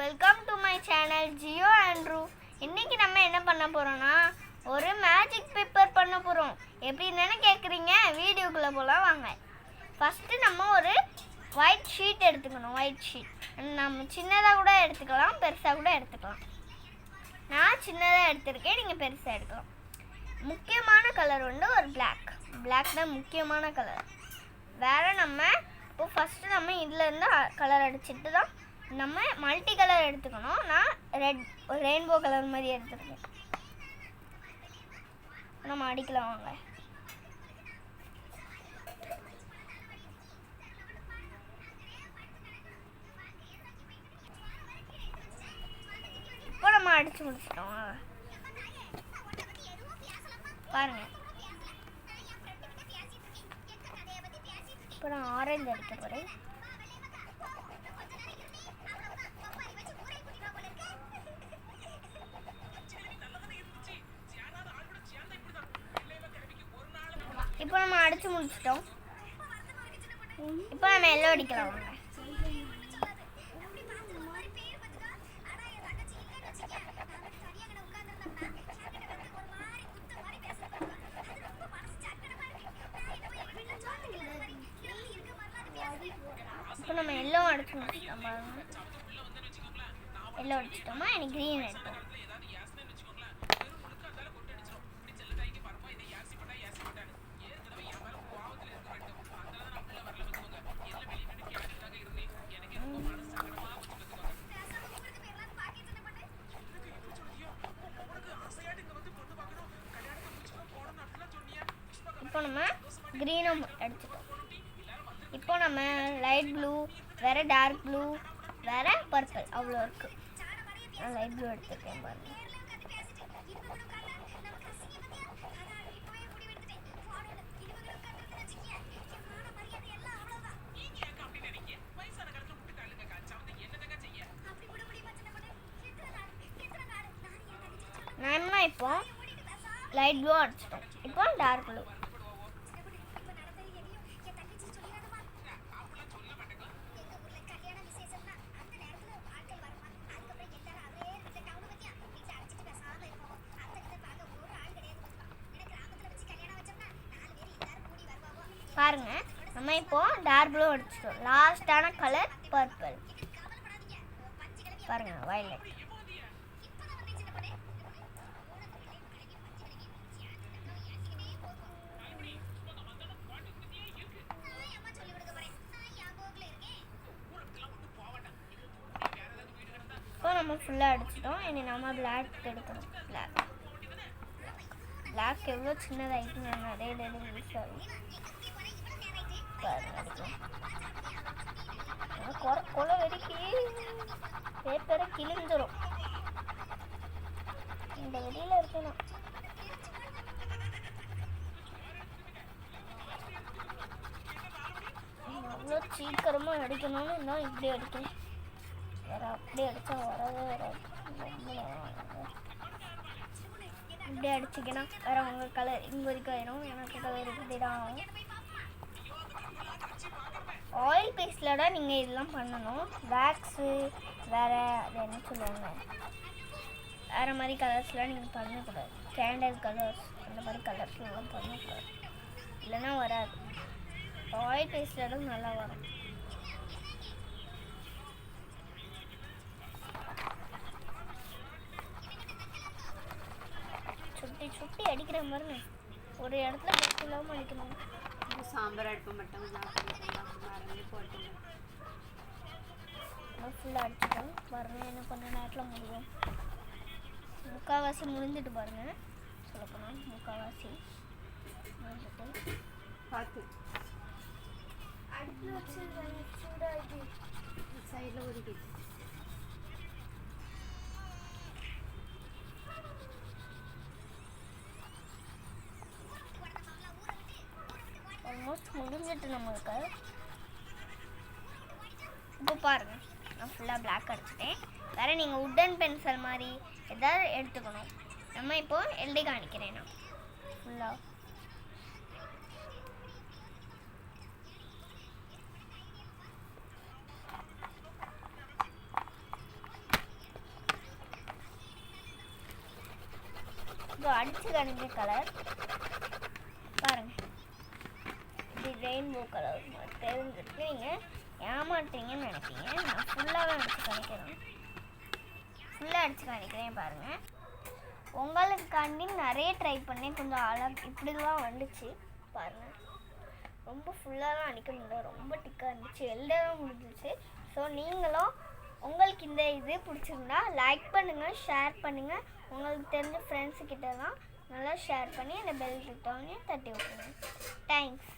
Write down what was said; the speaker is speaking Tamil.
Welcome to my channel Jio Andrew. இன்னைக்கு நம்ம என்ன பண்ண போறோம்னா ஒரு மேஜிக் பேப்பர் பண்ண போறோம். எப்படின்னு கேக்குறீங்க? வீடியோக்குள்ள போலாம் வாங்க. ஃபர்ஸ்ட் நம்ம ஒரு ஒயிட் ஷீட் எடுத்துக்கணும். ஒயிட் ஷீட் நம்ம சின்னதா கூட எடுத்துக்கலாம், பெருசா கூட எடுத்துக்கலாம். நான் சின்னதா எடுத்துருக்கேன், நீங்க பெருசா எடுக்கலாம். முக்கியமான கலர் வந்து ஒரு பிளாக். பிளாக் தான் முக்கியமான கலர். வேற நம்ம இப்போ ஃபர்ஸ்ட் நம்ம இதுல இருந்து கலர் அடிச்சிட்டு தான் நம்ம மல்டி கலர் எடுத்துக்கணும். நான் ரெட் ரெயின்போ கலர் மாதிரி எடுத்துருக்கேன். நம்ம அடிக்கலாம் வாங்க. இப்போ நம்ம அடிச்சு முடிச்சிட்டோம் பாருங்க. இப்போ நான் ஆரஞ்சு அடிக்க போறேன். இப்போ நம்ம அடிச்சு முடிச்சிட்டோம். இப்போ நம்ம எல்லோ அடிக்கலாம் வாங்க. இப்போ நம்ம எல்லோ அடிச்சு முடிச்சிட்டோம் பாருங்க. எல்லோ அடிச்சிட்டோமா, எனக்கு க்ரீன் எடுத்தோம். இப்போ நம்ம க்ரீனும் அடிச்சிட்டோம். இப்போ நம்ம லைட் ப்ளூ, வேற டார்க் ப்ளூ, வேற பர்பிள், அவ்வளோ இருக்கு. நான் லைட் ப்ளூ எடுத்துருக்கேன் பாருங்க. நம்ம இப்போ லைட் ப்ளூ அடிச்சிட்டோம். இப்போ டார்க் ப்ளூ. பாருங்க, நம்ம இப்போ டார்க் ப்ளூ அடிச்சிட்டோம். லாஸ்டான கலர் பர்பிள். பாருங்க, வயலட். இப்போ நம்ம ஃபுல்லாக அடிச்சிட்டோம். இனி நம்ம பிளாக் எடுக்கணும். பிளாக் எவ்வளோ சின்னதாகிட்டு நான் நிறைய யூஸ் ஆகும். கொலை வெடிக்கி பேப்பரை கிழிஞ்சிரும். இந்த வெளியில இருக்கணும். அவ்வளோ சீக்கிரமா அடிக்கணும்னு நான் இப்படி அடிக்கணும். வேற அப்படி அடிச்சா வரவே வராது. இப்படி அடிச்சிங்கன்னா வேற உங்க கலர் இங்க வரைக்கும் ஆயிரும். எனக்கு கலர் இப்படி தான் ஆகும். ஆயில் பேஸ்டில் தான் நீங்கள் இதெல்லாம் பண்ணணும். வேக்ஸு வேறு அது என்ன சொல்லுவாங்க, வேறு மாதிரி கலர்ஸ்லாம் நீங்கள் பண்ணக்கூடாது. கேண்டல் கலர்ஸ் அந்த மாதிரி கலர்ஸ்லாம் பண்ணக்கூடாது, இல்லைன்னா வராது. ஆயில் பேஸ்டில் தான் நல்லா வரும். சுட்டி சுட்டி அடிக்கிற மாதிரி ஒரு இடத்துல பெஸ்ட் இல்லாமல் அடிக்கணும். சாம்பார் அடுப்பு மட்டும் போட்டு ஃபுல்லாக அடிச்சிட்டோம் பாருங்க. என்ன பண்ண நேரத்தில் முடியும். முக்கால்வாசி முடிஞ்சிட்டு பாருங்க. சொல்லப்போனால் முக்கால்வாசி முடிஞ்சிட்டு பார்த்து அடுப்பில் வச்சு சூடாகி சைடில் ஒதுக்கி ஆல்மோஸ்ட் முடிஞ்சிட்டு நம்மளுக்கு. இப்போ பாருங்கள், நான் ஃபுல்லாக பிளாக் அடிச்சிட்டேன். வேறு நீங்கள் உட்டன் பென்சில் மாதிரி எதாவது எடுத்துக்கணும். நம்ம இப்போ எழுதி காணிக்கிறேன் நான் ஃபுல்லாக. ஸோ அடித்து காணிக்க கலர் பாருங்கள், இது ரெயின்போ கலர் தெரிஞ்சுட்டு நீங்கள் ஏமாட்டீங்கன்னு நினைப்பீங்க. நான் ஃபுல்லாகவே அடித்து காணிக்கிறேன், ஃபுல்லாக அடித்து காணிக்கிறேன் பாருங்கள். உங்களுக்காண்டி நிறைய ட்ரை பண்ணேன், கொஞ்சம் அழகு இப்படிலாம் வந்துச்சு பாருங்கள். ரொம்ப ஃபுல்லாலாம் அடிக்க முடியல, ரொம்ப டிக்காக இருந்துச்சு, எழுதவே முடிஞ்சிச்சு. ஸோ நீங்களும் உங்களுக்கு இந்த இது பிடிச்சிருந்தா லைக் பண்ணுங்கள், ஷேர் பண்ணுங்கள், உங்களுக்கு தெரிஞ்ச ஃப்ரெண்ட்ஸுக்கிட்டலாம் நல்லா ஷேர் பண்ணி அந்த பெல் பட்டனையும் தட்டி விட்டுருங்க. தேங்க்ஸ்.